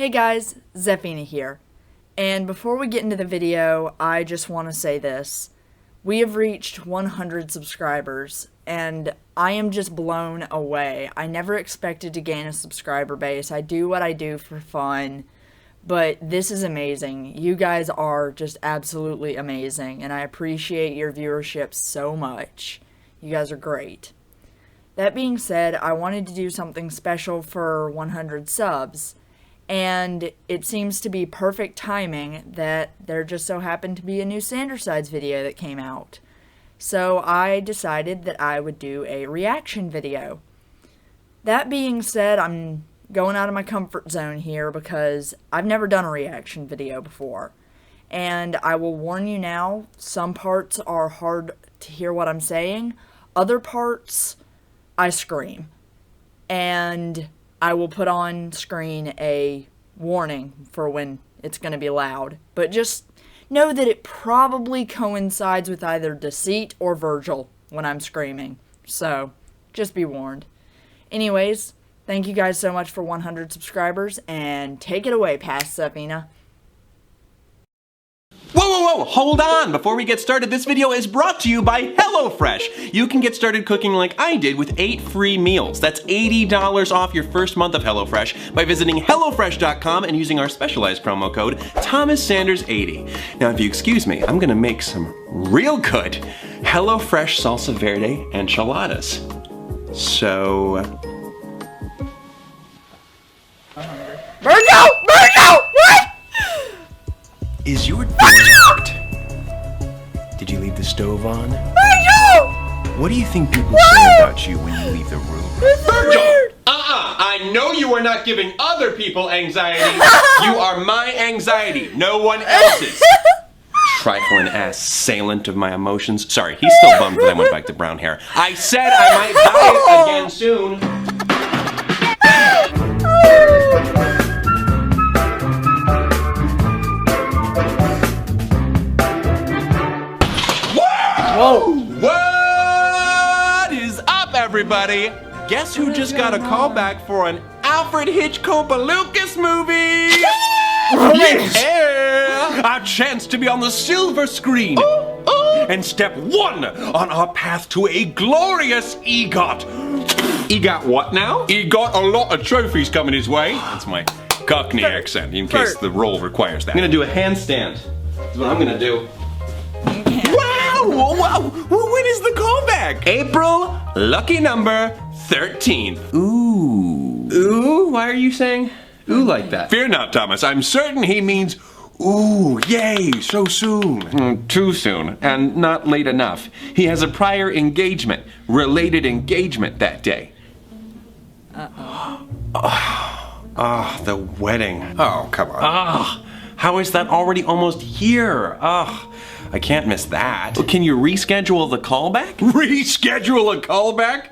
Hey guys, Xephina here. And before we get into the video, I just want to say this. We have reached 100 subscribers, and I am just blown away. I never expected to gain a subscriber base. I do what I do for fun, but this is amazing. You guys are just absolutely amazing, and I appreciate your viewership so much. You guys are great. That being said, I wanted to do something special for 100 subs. And it seems to be perfect timing that there just so happened to be a new Sandersides video that came out. So I decided that I would do a reaction video. That being said, I'm going out of my comfort zone here because I've never done a reaction video before. And I will warn you now, some parts are hard to hear what I'm saying. Other parts, I scream. And I will put on screen a warning for when it's going to be loud. But just know that it probably coincides with either Deceit or Virgil when I'm screaming. So, just be warned. Anyways, thank you guys so much for 100 subscribers, and take it away, Past Xephina. Whoa, hold on! Before we get started, this video is brought to you by HelloFresh. You can get started cooking like I did with 8 free meals. That's $80 off your first month of HelloFresh by visiting HelloFresh.com and using our specialized promo code ThomasSanders80. Now, if you excuse me, I'm gonna make some real good HelloFresh salsa verde enchiladas. So... Virgil! What? Is your door locked? Did you leave the stove on? Virgil! What do you think people say about you when you leave the room? Virgil! I know you are not giving other people anxiety. You are my anxiety, no one else's. Trifling assailant of my emotions. Sorry, he's still bummed that I went back to brown hair. I said I might dye it again soon. Whoa! What is up, everybody? Guess who just got a call back for an Alfred Hitchcock Lucas movie? Yeah! A chance to be on the silver screen. And step 1 on our path to a glorious EGOT. EGOT what now? He got a lot of trophies coming his way. That's my Cockney accent, in case the role requires that. I'm gonna do a handstand. That's what I'm gonna do. Wow! When is the callback? April, lucky number 13th. Ooh. Ooh? Why are you saying ooh like that? Fear not, Thomas. I'm certain he means ooh, yay, so soon. Too soon, and not late enough. He has a prior engagement, related engagement that day. Oh, the wedding. Oh, come on. How is that already almost here? I can't miss that. Can you reschedule the callback? Reschedule a callback?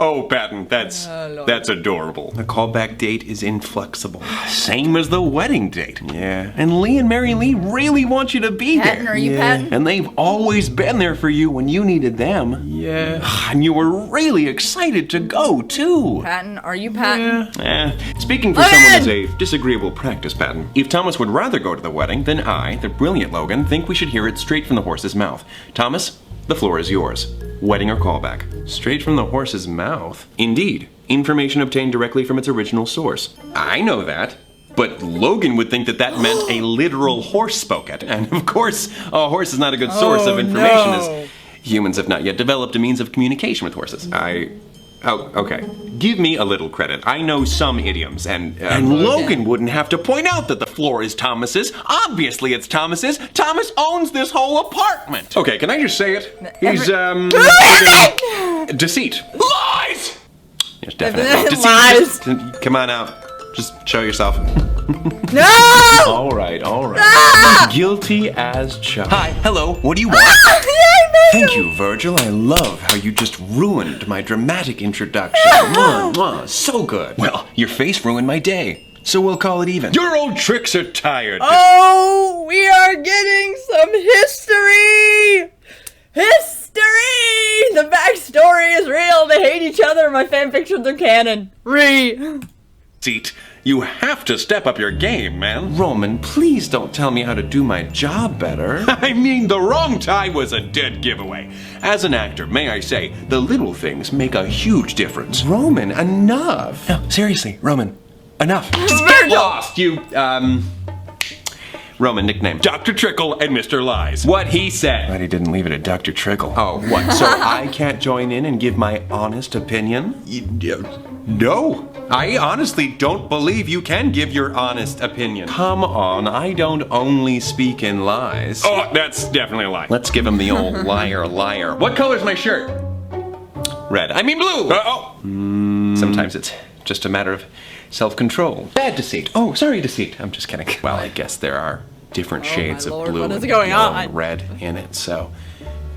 Oh, Patton, that's adorable. The callback date is inflexible. Same as the wedding date. Yeah. And Lee and Mary Lee really want you to be there. Patton, are you Patton? And they've always been there for you when you needed them. Yeah. And you were really excited to go, too. Patton, are you Patton? Yeah. Speaking for someone as a disagreeable practice, Patton, if Thomas would rather go to the wedding, then I, the brilliant Logan, think we should hear it straight from the horse's mouth. Thomas, the floor is yours. Wedding or callback? Straight from the horse's mouth? Indeed. Information obtained directly from its original source. I know that. But Logan would think that that meant a literal horse spoke it. And of course, a horse is not a good source of information as humans have not yet developed a means of communication with horses. Oh, okay. Give me a little credit. I know some idioms, and Logan wouldn't have to point out that the floor is Thomas's. Obviously it's Thomas's. Thomas owns this whole apartment. Okay, can I just say it? He's, deceit. Lies! Yes, definitely. Deceit. Lies. Come on out. Just show yourself. No! All right. Guilty as charged. Hi, hello, what do you want? Thank you, Virgil. I love how you just ruined my dramatic introduction. So good. Well, your face ruined my day, so we'll call it even. Your old tricks are tired. Oh, we are getting some history! The backstory is real. They hate each other. My fanfictions are canon. Deceit. You have to step up your game, man. Roman, please don't tell me how to do my job better. I mean, the wrong tie was a dead giveaway. As an actor, may I say, the little things make a huge difference. Roman, enough. No, seriously, Roman, enough. Just get lost, you, Roman nickname Dr. Trickle and Mr. Lies. What he said. But he didn't leave it at Dr. Trickle. Oh, what? So I can't join in and give my honest opinion? No. I honestly don't believe you can give your honest opinion. Come on, I don't only speak in lies. Oh, that's definitely a lie. Let's give him the old liar, liar. What color's my shirt? Red. I mean blue. Sometimes it's just a matter of self-control. Bad deceit. Oh, sorry, deceit. I'm just kidding. Well, I guess there are different shades of blue and yellow and red in it, so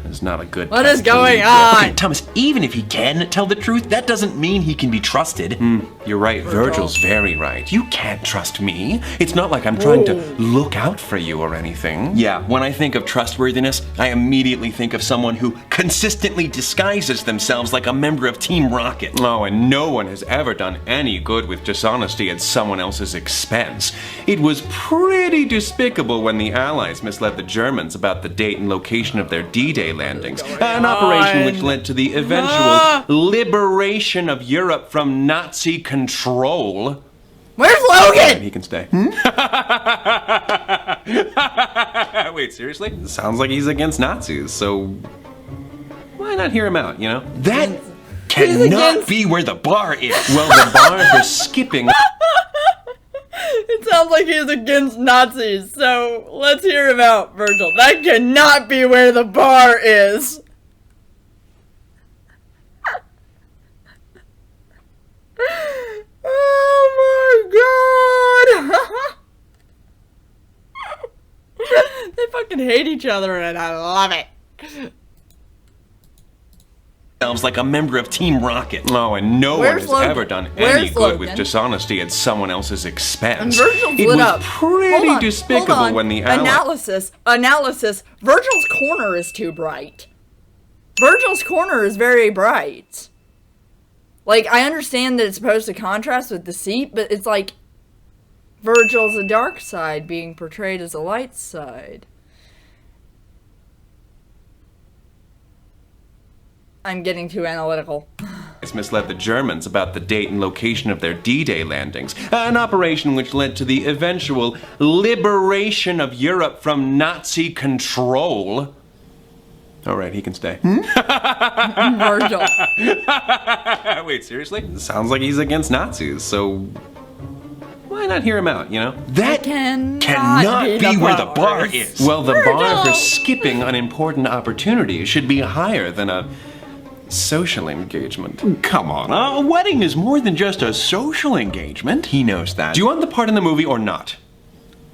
it's not a good. What is going on? Okay, Thomas, even if he can tell the truth, that doesn't mean he can be trusted. You're right. Virgil's very right. You can't trust me. It's not like I'm trying to look out for you or anything. Yeah, when I think of trustworthiness, I immediately think of someone who consistently disguises themselves like a member of Team Rocket. Oh, and no one has ever done any good with dishonesty at someone else's expense. It was pretty despicable when the Allies misled the Germans about the date and location of their D-Day landings, an operation which led to the eventual liberation of Europe from Nazi control. Where's Logan? He can stay. Wait, seriously? Sounds like he's against Nazis, so why not hear him out, you know? That cannot be where the bar is. Well, the bar for skipping. It sounds like he's against Nazis, so let's hear him out, Virgil. That cannot be where the bar is. Oh my god! They fucking hate each other and I love it. Like a member of Team Rocket. Oh, and no one has ever done any good with dishonesty at someone else's expense. And Virgil's it lit was up. pretty despicable when the Analysis. Virgil's corner is too bright. Virgil's corner is very bright. Like, I understand that it's supposed to contrast with deceit, but it's like Virgil's a dark side being portrayed as a light side. I'm getting too analytical. It's misled the Germans about the date and location of their D-Day landings, an operation which led to the eventual liberation of Europe from Nazi control. All right, he can stay. Virgil. Wait, seriously? Sounds like he's against Nazis, so why not hear him out, you know? That cannot be where the bar is. Well, the bar for skipping unimportant opportunities should be higher than a social engagement. Come on, a wedding is more than just a social engagement. He knows that. Do you want the part in the movie or not?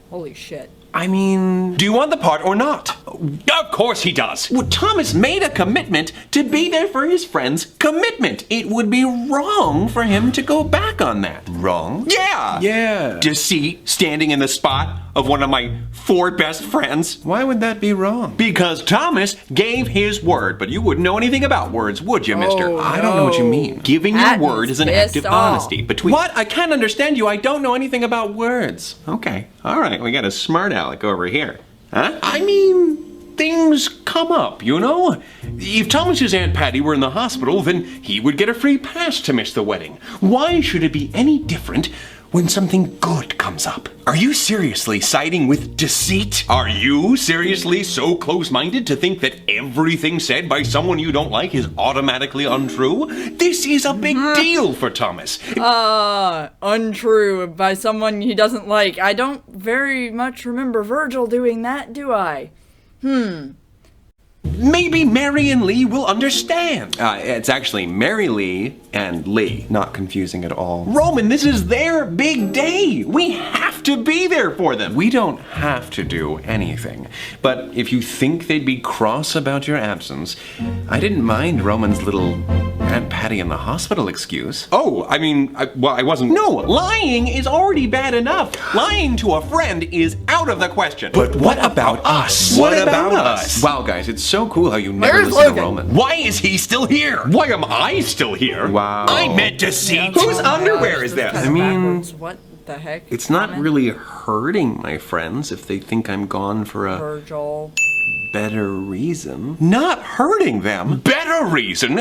Holy shit. I mean, do you want the part or not? Of course he does. Well, Thomas made a commitment to be there for his friend's commitment. It would be wrong for him to go back on that. Wrong? Yeah. Yeah. Deceit, standing in the spot of one of my 4 best friends. Why would that be wrong? Because Thomas gave his word, but you wouldn't know anything about words, would you, mister? Oh, I don't know what you mean. Giving your word is an act of honesty between— What? I can't understand you. I don't know anything about words. Okay. All right. We got a smart aleck over here. Huh? I mean, things come up, you know? If Thomas's Aunt Patty were in the hospital, then he would get a free pass to miss the wedding. Why should it be any different when something good comes up? Are you seriously siding with deceit? Are you seriously so close-minded to think that everything said by someone you don't like is automatically untrue? This is a big deal for Thomas. Untrue by someone he doesn't like. I don't very much remember Virgil doing that, do I? Maybe Mary and Lee will understand. It's actually Mary Lee and Lee. Not confusing at all. Roman, this is their big day. We have to be there for them. We don't have to do anything. But if you think they'd be cross about your absence, I didn't mind Roman's little Aunt Patty in the hospital excuse. Oh, I mean, I wasn't— No, lying is already bad enough. Lying to a friend is out of the question. But what about us? What about us? Wow, guys, it's so cool how you never listen to Roman. Why is he still here? Why am I still here? Wow. I meant to see— Whose underwear is this? I mean, what? the heck? It's not really hurting my friends if they think I'm gone for a Virgil. better reason. Not hurting them. Better reason?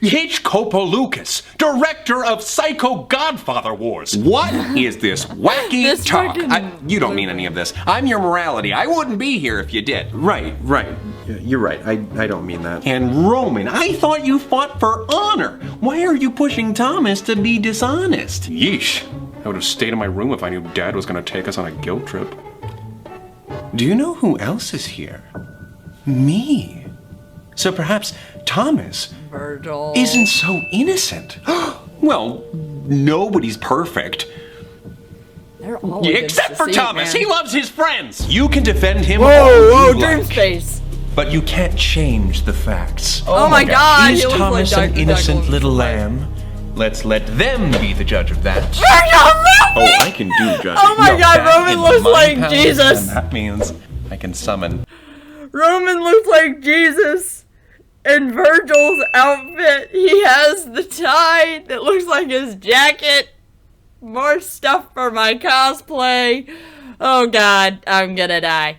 Hitch Lucas, director of Psycho Godfather Wars. What is this wacky This talk? fucking You don't mean any of this. I'm your morality. I wouldn't be here if you did. Right. You're right. I don't mean that. And Roman, I thought you fought for honor. Why are you pushing Thomas to be dishonest? Yeesh. I would have stayed in my room if I knew Dad was going to take us on a guilt trip. Do you know who else is here? Me. So perhaps Thomas Virgil. isn't so innocent. Well, nobody's perfect. They're all Except for against the Thomas. man. He loves his friends. You can defend him all Whoa, you dream like, space. but you can't change the facts. Oh my God, Is he looks Thomas like an Dr. innocent Douglas. little lamb? Let's let them be the judge of that. Virgil, Oh, I can do judging. Oh my God, that Roman in looks my like palace, Jesus. and that means I can summon. Roman looks like Jesus. In Virgil's outfit, he has the tie that looks like his jacket. More stuff for my cosplay. Oh God, I'm gonna die.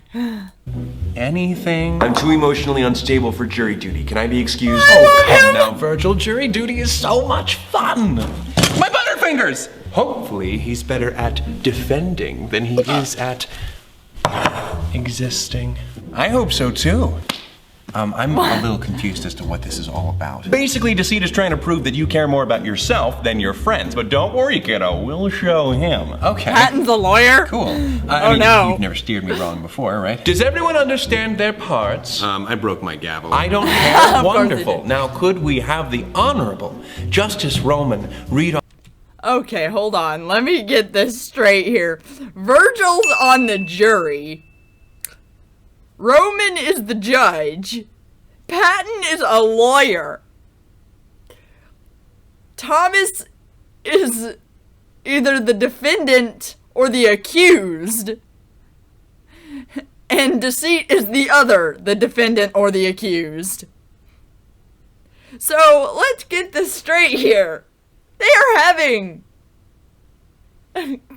Anything? I'm too emotionally unstable for jury duty. Can I be excused? Oh, Come now, Virgil. Jury duty is so much fun. My butterfingers! Hopefully, he's better at defending than he is at existing. I hope so too. I'm a little confused as to what this is all about. Basically, Deceit is trying to prove that you care more about yourself than your friends. But don't worry, kiddo. We'll show him. Okay. Patton's a lawyer? Cool. Oh, no. You've never steered me wrong before, right? Does everyone understand their parts? I broke my gavel. I don't care. Wonderful. Now, could we have the Honorable Justice Roman read? Okay, hold on. Let me get this straight here. Virgil's on the jury. Roman is the judge. Patton is a lawyer. Thomas is either the defendant or the accused. And Deceit is the other, the defendant or the accused. So, let's get this straight here. They are having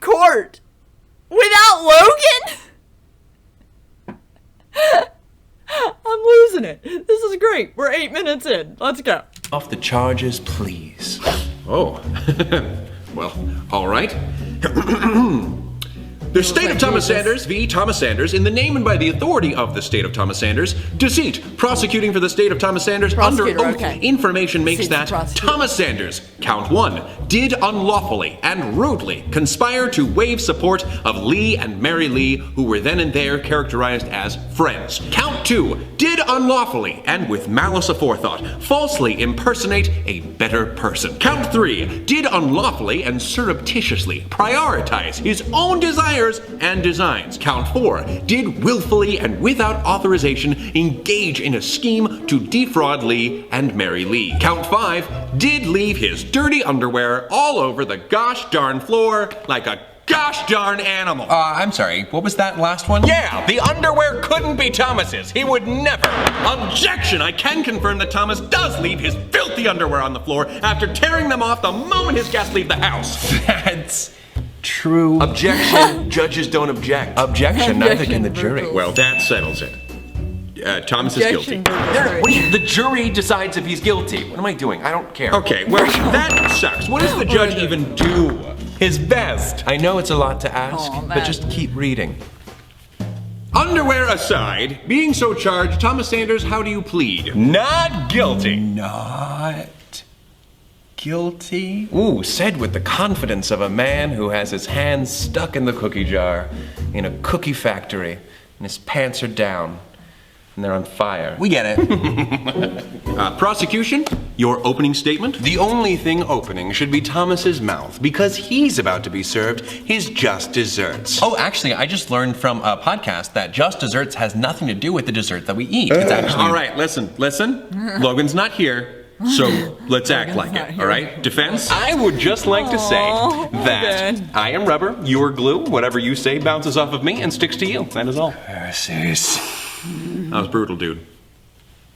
court without Logan? I'm losing it. This is great. We're 8 minutes in. Let's go. Off the charges, please. Oh. Well, all right. The state of Thomas Sanders v. Thomas Sanders, in the name and by the authority of the state of Thomas Sanders, Deceit, prosecuting for the state of Thomas Sanders under oath. Okay. Information makes Deceit's the that prosecutor. Thomas Sanders, count 1, did unlawfully and rudely conspire to waive support of Lee and Mary Lee, who were then and there characterized as friends. Count 2, did unlawfully and with malice aforethought falsely impersonate a better person. Count 3, did unlawfully and surreptitiously prioritize his own desires and designs. Count 4, did willfully and without authorization engage in a scheme to defraud Lee and Mary Lee. Count 5, did leave his dirty underwear all over the gosh darn floor like a gosh darn animal. I'm sorry, what was that last one? Yeah, the underwear couldn't be Thomas's. He would never. Objection! I can confirm that Thomas does leave his filthy underwear on the floor after tearing them off the moment his guests leave the house. That's true. Objection. Judges don't object. Objection, neither can the jury. Virgil. Well, that settles it. Thomas Objection, is guilty. Virgil. Wait, the jury decides if he's guilty. What am I doing? I don't care. Okay, well, that sucks. What does the judge even do? His best. I know it's a lot to ask, Aw, but man. just keep reading. Underwear aside, being so charged, Thomas Sanders, how do you plead? Not guilty. Not guilty? Ooh, said with the confidence of a man who has his hands stuck in the cookie jar in a cookie factory, and his pants are down, and they're on fire. We get it. Prosecution, your opening statement? The only thing opening should be Thomas's mouth, because he's about to be served his just desserts. Oh, actually, I just learned from a podcast that just desserts has nothing to do with the dessert that we eat. It's actually... All right, listen. Logan's not here. So let's act like it, all right? Defense? I would just like to say that Logan. I am rubber, you are glue. Whatever you say bounces off of me and sticks to you. That is all. That was brutal, dude.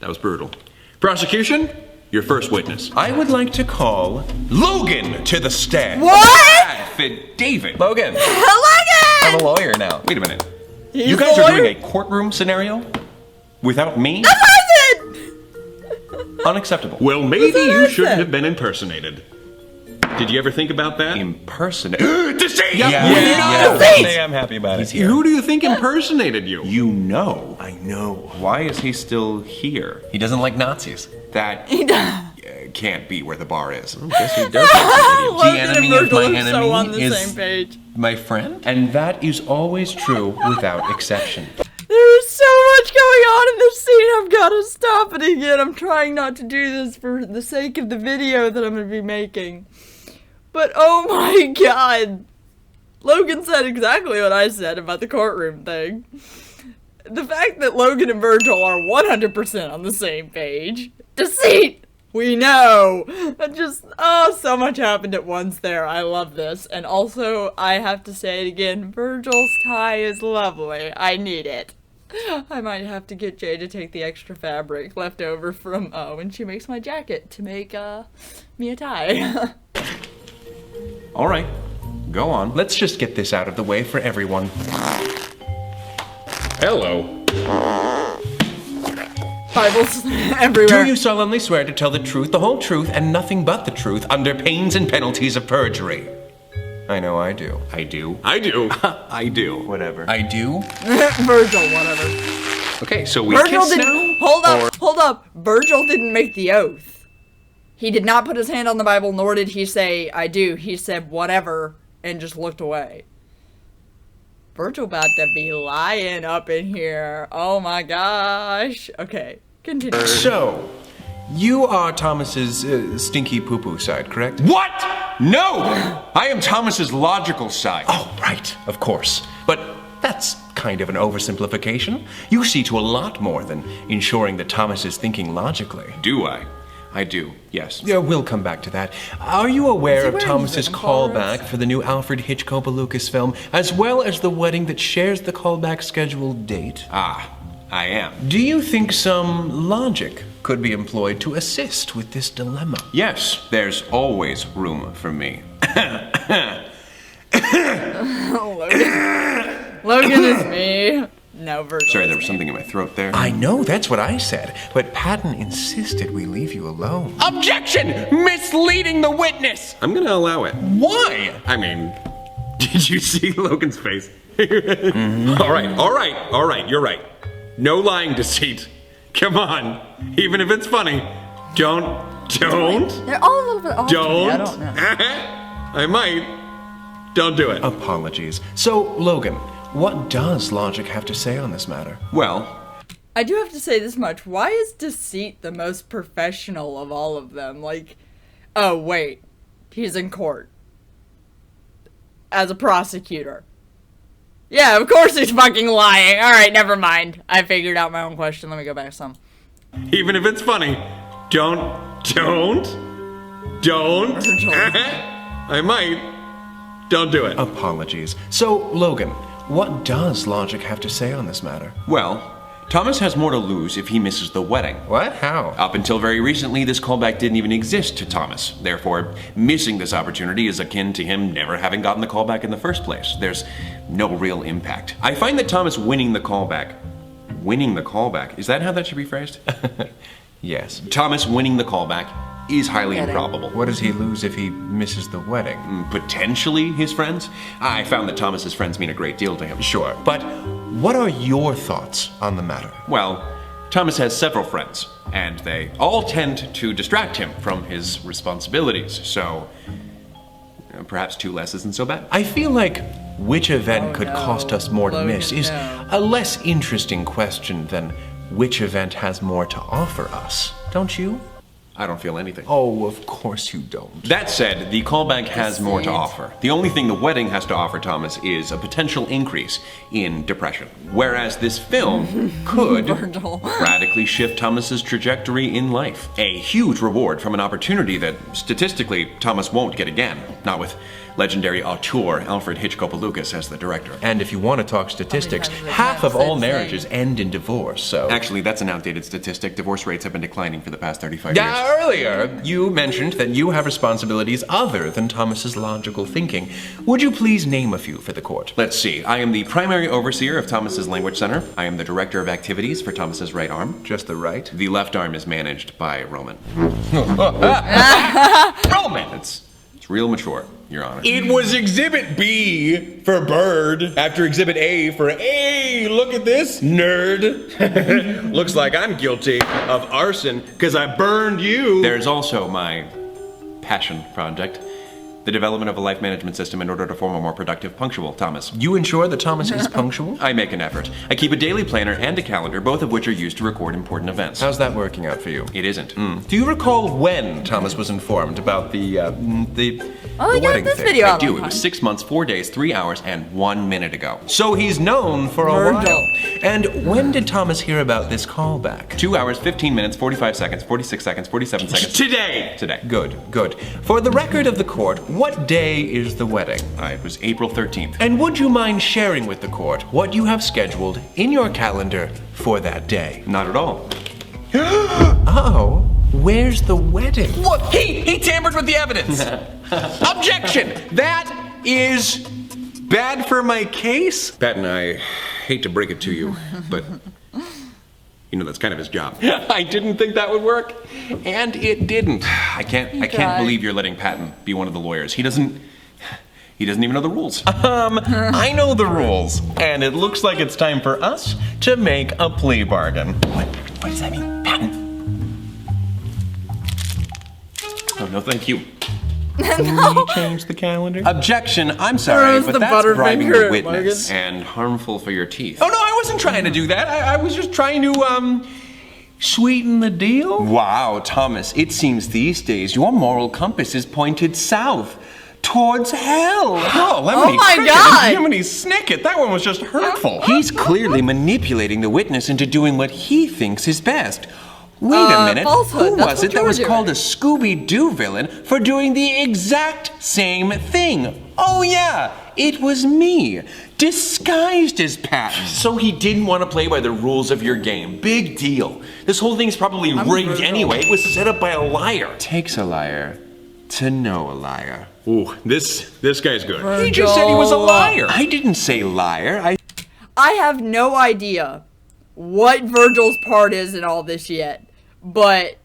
That was brutal. Prosecution, your first witness. I would like to call Logan to the stand. What? David. Logan, Logan! I'm a lawyer now. Wait a minute. He's You guys the are lawyer? doing a courtroom scenario without me? Unacceptable. Well, maybe you shouldn't have been impersonated. Did you ever think about that? Impersonated? Deceit! Yeah, I'm happy about it. Who do you think impersonated you? You know. I know. Why is he still here? He doesn't like Nazis. That can't be where the bar is. I guess he doesn't. Logan The enemy and of Virgil my are enemy so on the is same page. my friend? And that is always true without exception. There is so much going on in this scene. I've got to stop it again. I'm trying not to do this for the sake of the video that I'm going to be making. But oh my god. Logan said exactly what I said about the courtroom thing. The fact that Logan and Virgil are 100% on the same page. Deceit! We know! So much happened at once there. I love this. And also, I have to say it again, Virgil's tie is lovely. I need it. I might have to get Jay to take the extra fabric left over from when she makes my jacket to make me a tie. All right, go on. Let's just get this out of the way for everyone. Hello. Bibles everywhere. Do you solemnly swear to tell the truth, the whole truth, and nothing but the truth under pains and penalties of perjury? I know I do. I do. I do. I do. Whatever. I do. Virgil, whatever. Okay, so we Virgil kiss didn't. now? Hold up. Virgil didn't make the oath. He did not put his hand on the Bible, nor did he say, I do. He said, whatever, and just looked away. Virgil about to be lying up in here. Oh my gosh. Okay, continue. So, you are Thomas's stinky poo-poo side, correct? What? No! I am Thomas's logical side. Oh, right, of course. But that's kind of an oversimplification. You see to a lot more than ensuring that Thomas is thinking logically. Do I? I do, yes. Yeah, we'll come back to that. Are you aware of Thomas's callback for the new Alfred Hitchcock Lucas film, as well as the wedding that shares the callback scheduled date? Ah, I am. Do you think some logic could be employed to assist with this dilemma? Yes, there's always room for me. Logan is me. No, Virgil. Sorry, there was something in my throat there. I know, that's what I said, but Patton insisted we leave you alone. Objection! Misleading the witness! I'm gonna allow it. Why? I mean, did you see Logan's face? All right, you're right. No lying, deceit. Come on, even if it's funny, don't. They're all a little bit off. Don't. I don't know. I might. Don't do it. Apologies. So, Logan, what does logic have to say on this matter? Well, I do have to say this much. Why is Deceit the most professional of all of them? Like, oh, wait. He's in court. As a prosecutor. Yeah, of course he's fucking lying. Alright, never mind. I figured out my own question. Let me go back some. even if it's funny, don't. I might. Don't do it. Apologies. So, Logan, what does logic have to say on this matter? Well, Thomas has more to lose if he misses the wedding. What? How? Up until very recently, this callback didn't even exist to Thomas. Therefore, missing this opportunity is akin to him never having gotten the callback in the first place. There's no real impact. I find that Thomas winning the callback, is that how that should be phrased? Yes. Thomas winning the callback is highly improbable. What does he lose if he misses the wedding? Potentially his friends? I found that Thomas's friends mean a great deal to him. Sure. But what are your thoughts on the matter? Well, Thomas has several friends, and they all tend to distract him from his responsibilities, so perhaps two less isn't so bad. I feel like which event could cost us more to miss is a less interesting question than which event has more to offer us, don't you? I don't feel anything. Oh, of course you don't. That said, the callback has more to offer. The only thing the wedding has to offer Thomas is a potential increase in depression. Whereas this film could radically shift Thomas's trajectory in life. A huge reward from an opportunity that, statistically, Thomas won't get again. Not with legendary auteur Alfred Hitchcock-Lucas as the director. And if you want to talk statistics, times has half of that all said marriages end in divorce, so... Actually, that's an outdated statistic. Divorce rates have been declining for the past 35 years. Earlier, you mentioned that you have responsibilities other than Thomas's logical thinking. Would you please name a few for the court? Let's see. I am the primary overseer of Thomas's Language Center. I am the director of activities for Thomas's right arm. Just the right? The left arm is managed by Roman. Roman! It's real mature, Your Honor. It was Exhibit B for bird after Exhibit A for, hey, look at this, nerd. Looks like I'm guilty of arson because I burned you. There's also my passion project. The development of a life management system in order to form a more productive, punctual Thomas. You ensure that Thomas is punctual? I make an effort. I keep a daily planner and a calendar, both of which are used to record important events. How's that working out for you? It isn't. Do you recall when Thomas was informed about the Oh, the I got wedding this thing? video I out do. on It time. was 6 months, 4 days, 3 hours, and 1 minute ago. So he's known for a Virgil. while. And when did Thomas hear about this callback? 2 hours, 15 minutes, 45 seconds, 46 seconds, 47 seconds. Today. Today. Good, good. For the record of the court, what day is the wedding? It was April 13th. And would you mind sharing with the court what you have scheduled in your calendar for that day? Not at all. Oh, where's the wedding? Look, he tampered with the evidence. Objection. That is bad for my case. Patton, I hate to break it to you, but you know that's kind of his job. I didn't think that would work, and it didn't. I can't tried. believe you're letting Patton be one of the lawyers. He doesn't even know the rules. I know the rules, and it looks like it's time for us to make a plea bargain. What does that mean, Patton? Oh, no, thank you. Can we change the calendar? Objection, I'm sorry, Where's but the that's bribing Butterfinger, the witness Logan? and harmful for your teeth. Oh no, I wasn't trying to do that. I was just trying to, sweeten the deal. Wow, Thomas, it seems these days your moral compass is pointed south. Towards hell. Oh, Oh my God. Jiminy Snicket, that one was just hurtful. He's clearly manipulating the witness into doing what he thinks is best. Wait a minute. falsehood. Who That's was what it that you was were called a doing. Scooby-Doo villain for doing the exact same thing? Oh yeah, it was me, disguised as Patton. So he didn't want to play by the rules of your game. Big deal. This whole thing's probably rigged Virgil. anyway. It was set up by a liar. Takes a liar to know a liar. Ooh, this guy's good. He just said he was a liar. I didn't say liar. I have no idea what Virgil's part is in all this yet. But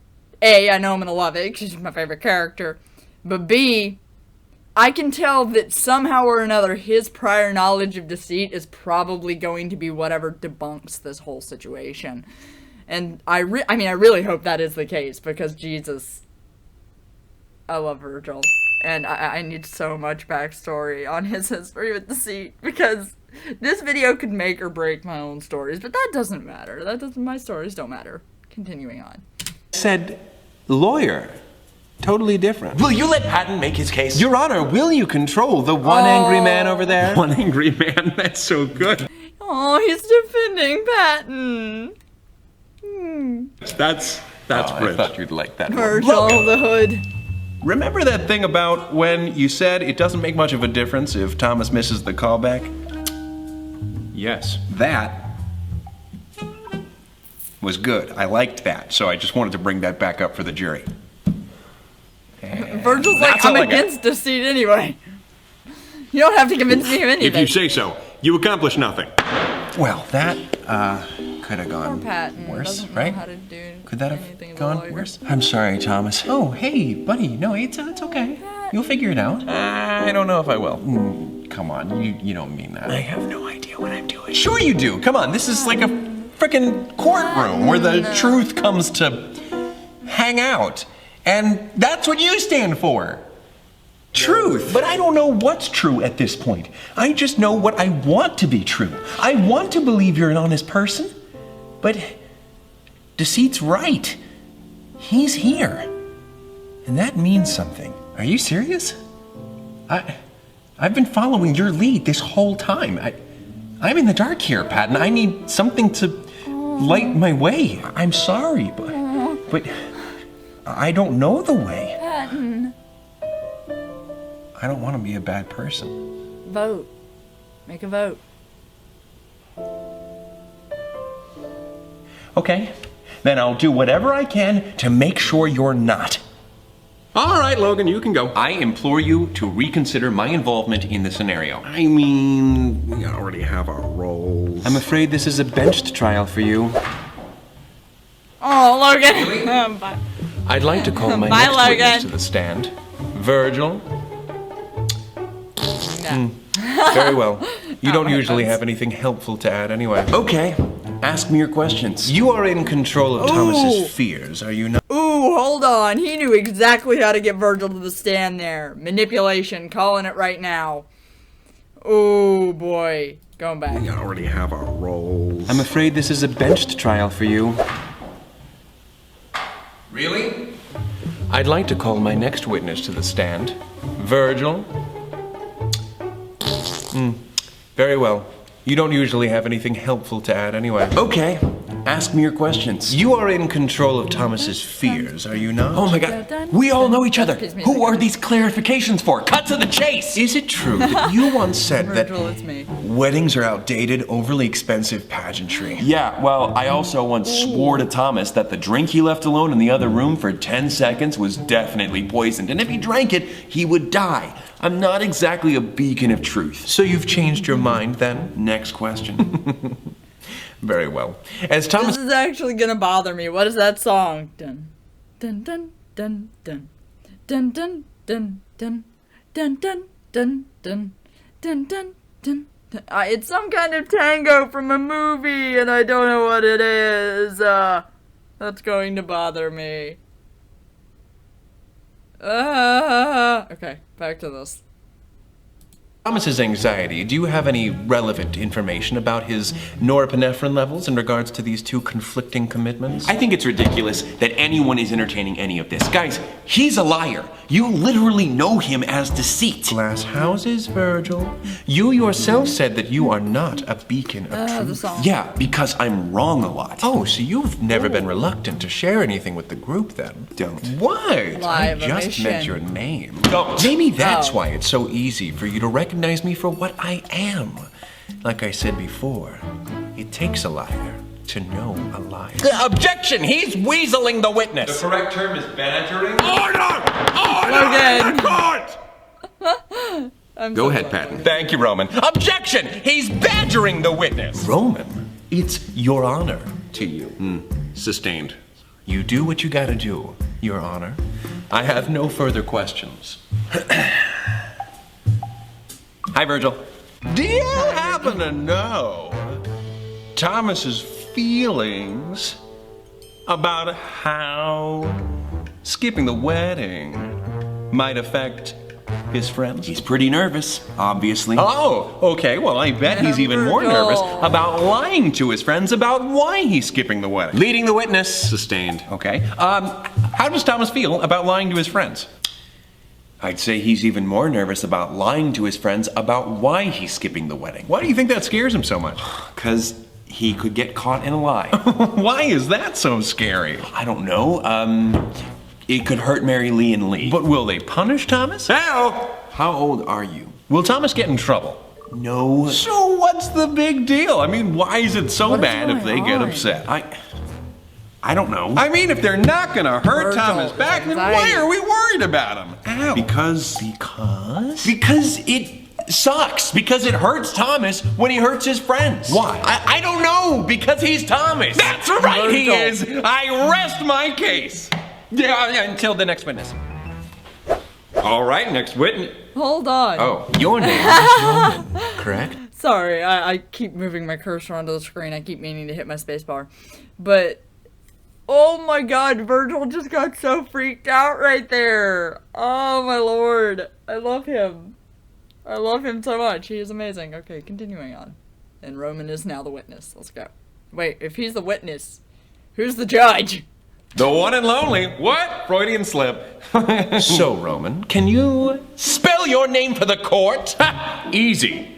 A, I know I'm gonna love it because he's my favorite character. But B, I can tell that somehow or another his prior knowledge of deceit is probably going to be whatever debunks this whole situation. And I really hope that is the case because Jesus, I love Virgil. And I need so much backstory on his history with deceit because this video could make or break my own stories, but that doesn't matter. My stories don't matter. Continuing on. said lawyer. Totally different. Will you let Patton make his case? Your Honor, will you control the one angry man over there? one angry man. That's so good. Oh, he's defending Patton. That's I French. thought you'd like that one. Virgil the Hood. Remember that thing about when you said it doesn't make much of a difference if Thomas misses the callback? Yes. That was good. I liked that, so I just wanted to bring that back up for the jury. Virgil's like, That's I'm all I got. against deceit anyway. You don't have to convince me of anything. If you say so, you accomplish nothing. Well, that could have Poor gone Patton worse, doesn't know right? how to do Could that anything have as a gone lawyer. worse? I'm sorry, Thomas. Oh, hey, buddy. No, it's okay. You'll figure it out. I don't know if I will. Come on, you don't mean that. I have no idea what I'm doing. Sure you do. Come on, this is like a frickin' courtroom where the truth comes to hang out. And that's what you stand for. Truth. But I don't know what's true at this point. I just know what I want to be true. I want to believe you're an honest person. But deceit's right. He's here. And that means something. Are you serious? I've been following your lead this whole time. I'm in the dark here, Patton. I need something to light my way. I'm sorry, but I don't know the way. Patton. I don't want to be a bad person. Vote. Make a vote. Okay, then I'll do whatever I can to make sure you're not. All right, Logan, you can go. I implore you to reconsider my involvement in the scenario. I mean, we already have our roles. I'm afraid this is a benched trial for you. Oh, Logan. Bye. I'd like to call my Bye, next Logan. witness to the stand. Virgil. No. Very well. You don't my usually friends. have anything helpful to add anyway. Okay, ask me your questions. You are in control of Thomas's fears, are you not? Ooh, hold on. He knew exactly how to get Virgil to the stand there. Manipulation. Calling it right now. Oh, boy. Going back. We already have our roles. I'm afraid this is a benched trial for you. Really? I'd like to call my next witness to the stand. Virgil. Very well. You don't usually have anything helpful to add anyway. Okay, ask me your questions. You are in control of Thomas's fears, are you not? Oh my god, we all know each other. Who are these clarifications for? Cut to the chase! Is it true that you once said that Virgil, it's me. weddings are outdated, overly expensive pageantry? Yeah, well, I also once swore to Thomas that the drink he left alone in the other room for 10 seconds was definitely poisoned, and if he drank it, he would die. I'm not exactly a beacon of truth. So you've changed your mind then? Next question. Very well. As Thomas... This is actually gonna bother me. What is that song? Dun dun dun dun dun dun dun dun dun dun dun dun dun dun dun dun. It's some kind of tango from a movie, and I don't know what it is. That's going to bother me. Okay, back to this. Thomas's anxiety, do you have any relevant information about his norepinephrine levels in regards to these two conflicting commitments? I think it's ridiculous that anyone is entertaining any of this. Guys, he's a liar. You literally know him as deceit. Glass houses, Virgil. You yourself said that you are not a beacon of The truth. song. Yeah, because I'm wrong a lot. Oh, so you've never been reluctant to share anything with the group then? Don't. What? I Live just meant emission. your name. Don't. Maybe that's Oh. why it's so easy for you to recognize me for what I am. Like I said before, it takes a liar to know a liar. Objection! He's weaseling the witness. correct term is badgering. Logan. Go ahead, Patton. Thank you, Roman. Objection! He's badgering the witness. Roman, it's your honor to you. Sustained. You do what you gotta do, Your Honor. I have no further questions. Hi, Virgil. Do you happen to know Thomas's feelings about how skipping the wedding might affect his friends? He's pretty nervous, obviously. Oh, okay. Well, I bet he's even more Virgil. nervous about lying to his friends about why he's skipping the wedding. Leading the witness. Sustained. Okay. How does Thomas feel about lying to his friends? I'd say he's even more nervous about lying to his friends about why he's skipping the wedding. Why do you think that scares him so much? Because he could get caught in a lie. Why is that so scary? I don't know. It could hurt Mary Lee and Lee. But will they punish Thomas? Hell! How old are you? Will Thomas get in trouble? No. So what's the big deal? I mean, why is it so What is bad if they going get on? upset? I don't know. I mean, if they're not gonna hurt Virgil, Thomas back, then why anxiety. are we worried about him? Ow. Because it sucks. Because it hurts Thomas when he hurts his friends. Why? I don't know. Because he's Thomas. That's right, he is. Virgil. I rest my case. Yeah, until the next witness. All right, next witness. Hold on. Oh, your name is Roman, correct? Sorry, I keep moving my cursor onto the screen. I keep meaning to hit my spacebar. But, oh my god, Virgil just got so freaked out right there. Oh my lord. I love him. I love him so much. He is amazing. Okay, continuing on. And Roman is now the witness. Let's go. Wait, if he's the witness, who's the judge? The one and lonely. What? Freudian slip. So, Roman, can you Spell your name for the court. easy?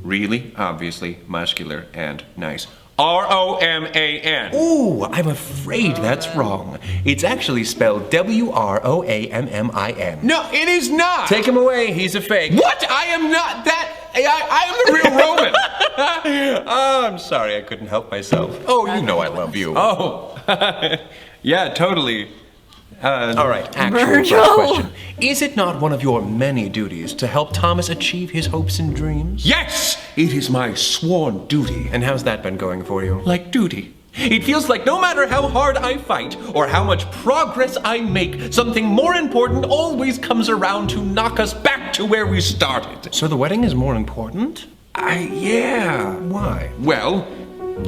Really, obviously, muscular, and nice. R-O-M-A-N. Ooh, I'm afraid that's wrong. It's actually spelled W-R-O-A-M-M-I-N. No, it is not. Take him away, he's a fake. What? I am not that. I am the real Roman. Oh, I'm sorry, I couldn't help myself. Oh, you know I love you. Oh, yeah, totally. All right, actual Virgil. first question. Is it not one of your many duties to help Thomas achieve his hopes and dreams? Yes, it is my sworn duty. And how's that been going for you? Like duty. It feels like no matter how hard I fight or how much progress I make, something more important always comes around to knock us back to where we started. So the wedding is more important? Yeah. Why? Well,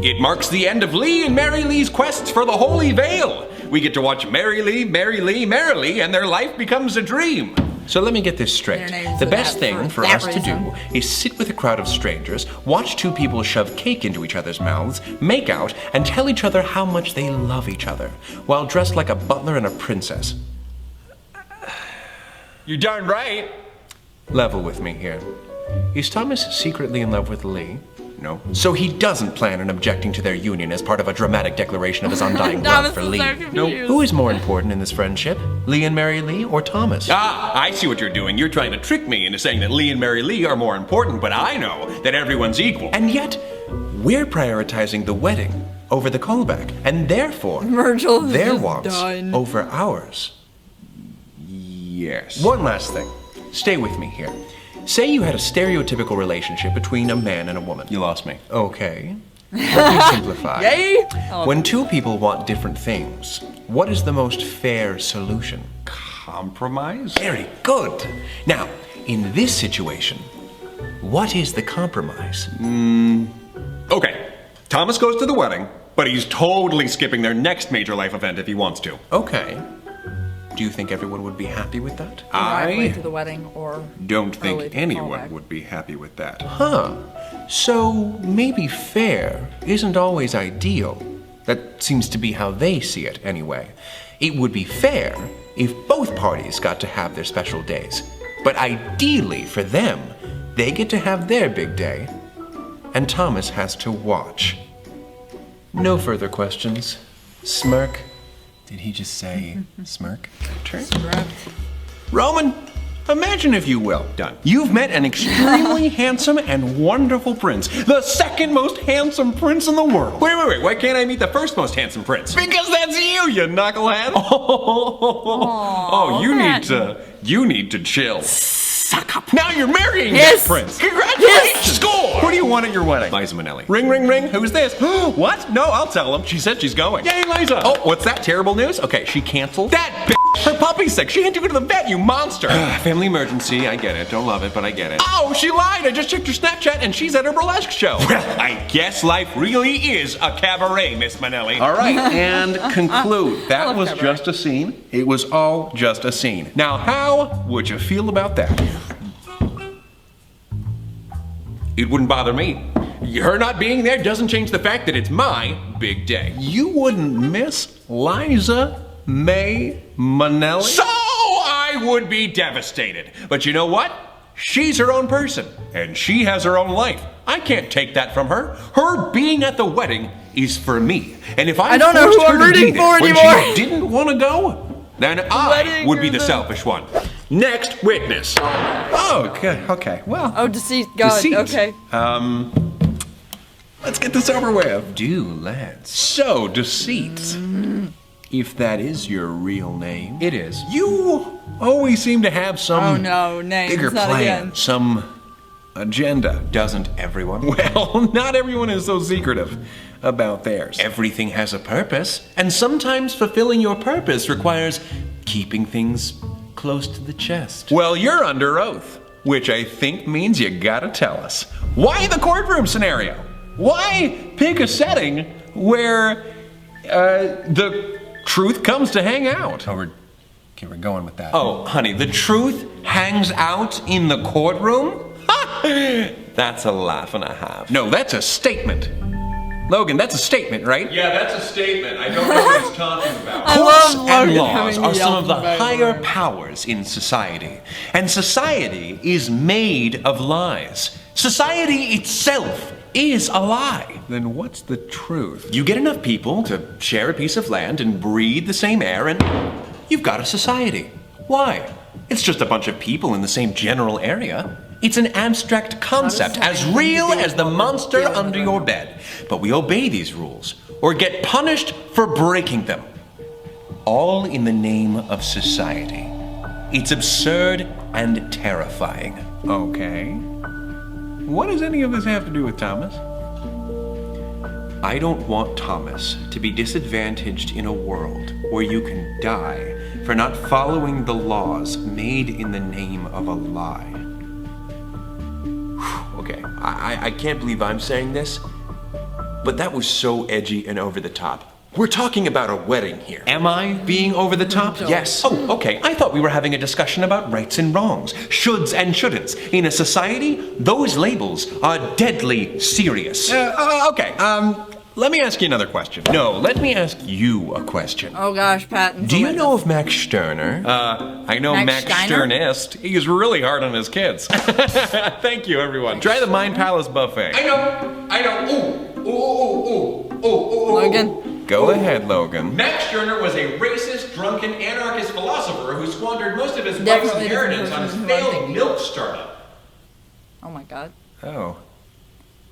it marks the end of Lee and Mary Lee's quests for the Holy Veil. We get to watch Mary Lee, merrily, and their life becomes a dream. So let me get this straight. Their names The are best that thing for for that us to do reason. is sit with a crowd of strangers, watch two people shove cake into each other's mouths, make out, and tell each other how much they love each other, while dressed like a butler and a princess. You're darn right. Level with me here. Is Thomas secretly in love with Lee? No. So he doesn't plan on objecting to their union as part of a dramatic declaration of his undying love for Lee. Who is more important in this friendship, Lee and Mary Lee or Thomas? Ah, I see what you're doing. You're trying to trick me into saying that Lee and Mary Lee are more important, but I know that everyone's equal. And yet, we're prioritizing the wedding over the callback, and therefore, Virgil is their just wants done. over ours. Yes. One last thing. Stay with me here. Say you had a stereotypical relationship between a man and a woman. You lost me. Okay. Let me simplify. Yay! When two people want different things, what is the most fair solution? Compromise? Very good. Now, in this situation, what is the compromise? Okay, Thomas goes to the wedding, but he's totally skipping their next major life event if he wants to. Okay. Do you think everyone would be happy with that? Driveway I to the wedding or don't early think to the anyone callback. would be happy with that. Huh. So maybe fair isn't always ideal. That seems to be how they see it, anyway. It would be fair if both parties got to have their special days. But ideally for them, they get to have their big day, and Thomas has to watch. No further questions. Smirk. Did he just say smirk? Turn. Roman, imagine if you will. Done. You've met an extremely handsome and wonderful prince. The second most handsome prince in the world. Wait. Why can't I meet the first most handsome prince? Because that's you knucklehead. Oh, you need to chill. Suck up. Now you're marrying Yes. that prince. Congratulations. Yes. Score. Who do you want at your wedding? Liza Minnelli. Ring, ring, ring. Who's this? What? No, I'll tell him. She said she's going. Yay, Liza. Oh, what's that? Terrible news? Okay, she canceled. That bitch. Her puppy's sick. She had to go to the vet, you monster. Family emergency. I get it. Don't love it, but I get it. Oh, she lied. I just checked her Snapchat and she's at her burlesque show. Well, I guess life really is a cabaret, Miss Minnelli. All right, and conclude. That love was cabaret. just a scene. It was all just a scene. Now, how would you feel about that? It wouldn't bother me. Her not being there doesn't change the fact that it's my big day. You wouldn't miss Liza May Minnelli? So I would be devastated. But you know what? She's her own person, and she has her own life. I can't take that from her. Her being at the wedding is for me. And if I don't know forced who her I'm to rooting be there for when anymore. she didn't want to go, then I Wedding would be or the the- selfish one. Next witness. Oh, okay. Well, Oh, deceased. God. Deceit. Okay. let's get this over with. Do let's. So, Deceit. If that is your real name. It is. You always seem to have some Oh no, names. bigger Not plan, again. some agenda. Doesn't everyone? Well, not everyone is so secretive about theirs. Everything has a purpose, and sometimes fulfilling your purpose requires keeping things close to the chest. Well, you're under oath, which I think means you gotta tell us. Why the courtroom scenario? Why pick a setting where the truth comes to hang out? We're going with that. Oh, honey, the truth hangs out in the courtroom? Ha! That's a laugh and a half. No, that's a statement. Logan, that's a statement, right? Yeah, that's a statement. I don't know what he's talking about. I Courts love and Logan laws having are some of the yelled higher about it. powers in society. And society is made of lies. Society itself is a lie. Then what's the truth? You get enough people to share a piece of land and breathe the same air and you've got a society. Why? It's just a bunch of people in the same general area. It's an abstract concept, as real as the monster under your bed. But we obey these rules, or get punished for breaking them. All in the name of society. It's absurd and terrifying. Okay. What does any of this have to do with Thomas? I don't want Thomas to be disadvantaged in a world where you can die for not following the laws made in the name of a lie. Okay, I can't believe I'm saying this, but that was so edgy and over the top. We're talking about a wedding here. Am I being over the top? Yes. Oh, okay. I thought we were having a discussion about rights and wrongs, shoulds and shouldn'ts. In a society, those labels are deadly serious. Okay, let me ask you another question. No, let me ask you a question. Oh gosh, Patton. Do you know of Max Stirner? I know Max Max Steiner? Sternist. He's really hard on his kids. Thank you, everyone. Try the Mind Palace buffet. I know. Ooh. Logan? Go ahead, Logan. Max Stirner was a racist, drunken, anarchist philosopher who squandered most of his wife's Definitely inheritance on his the person who I'm failed thinking. milk startup. Oh my god. Oh.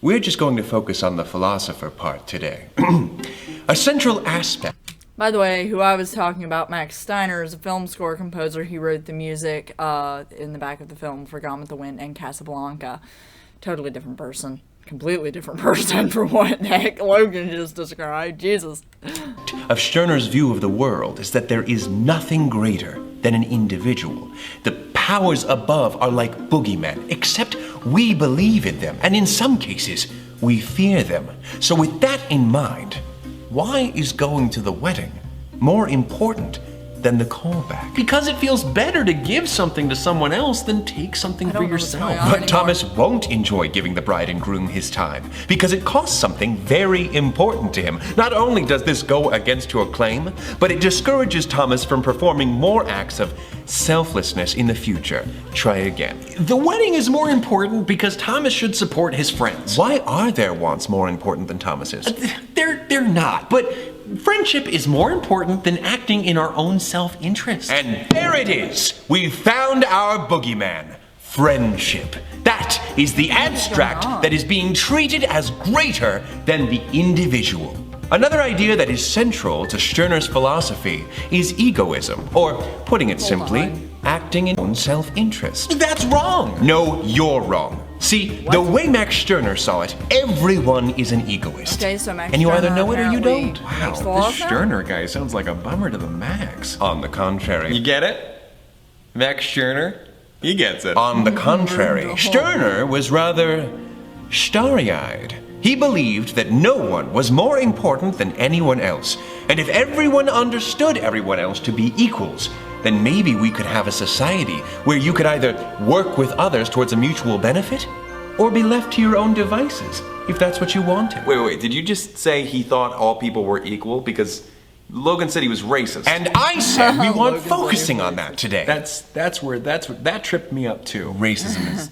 We're just going to focus on the philosopher part today. A central aspect. By the way, who I was talking about, Max Steiner, is a film score composer. He wrote the music in the back of the film for Gone with the Wind and Casablanca. Totally different person. Completely different person from what the heck Logan just described. Jesus. Of Stirner's view of the world is that there is nothing greater than an individual. The powers above are like boogeymen, except we believe in them, and in some cases, we fear them. So with that in mind, why is going to the wedding more important than the callback? Because it feels better to give something to someone else than take something for don't know what's yourself. going on. But Thomas won't enjoy giving the bride and groom his time because it costs something very important to him. Not only does this go against your claim, but it discourages Thomas from performing more acts of selflessness in the future. Try again. The wedding is more important because Thomas should support his friends. Why are their wants more important than Thomas's? They're not, but friendship is more important than acting in our own self-interest. And there it is. We've found our boogeyman. Friendship. That is the abstract that is being treated as greater than the individual. Another idea that is central to Stirner's philosophy is egoism, or putting it simply, acting in own self-interest. That's wrong. No, you're wrong. See, the way Max Stirner saw it, everyone is an egoist. Okay, so Max and you either Stirner know it or you apparently don't. Wow, makes the law this now? Stirner guy sounds like a bummer to the max. On the contrary. You get it? Max Stirner? He gets it. On the contrary, Stirner was rather starry-eyed. He believed that no one was more important than anyone else. And if everyone understood everyone else to be equals, then maybe we could have a society where you could either work with others towards a mutual benefit or be left to your own devices, if that's what you wanted. Wait, did you just say he thought all people were equal? Because Logan said he was racist. And I said we weren't Logan said focusing he was on that today. That tripped me up too. Racism is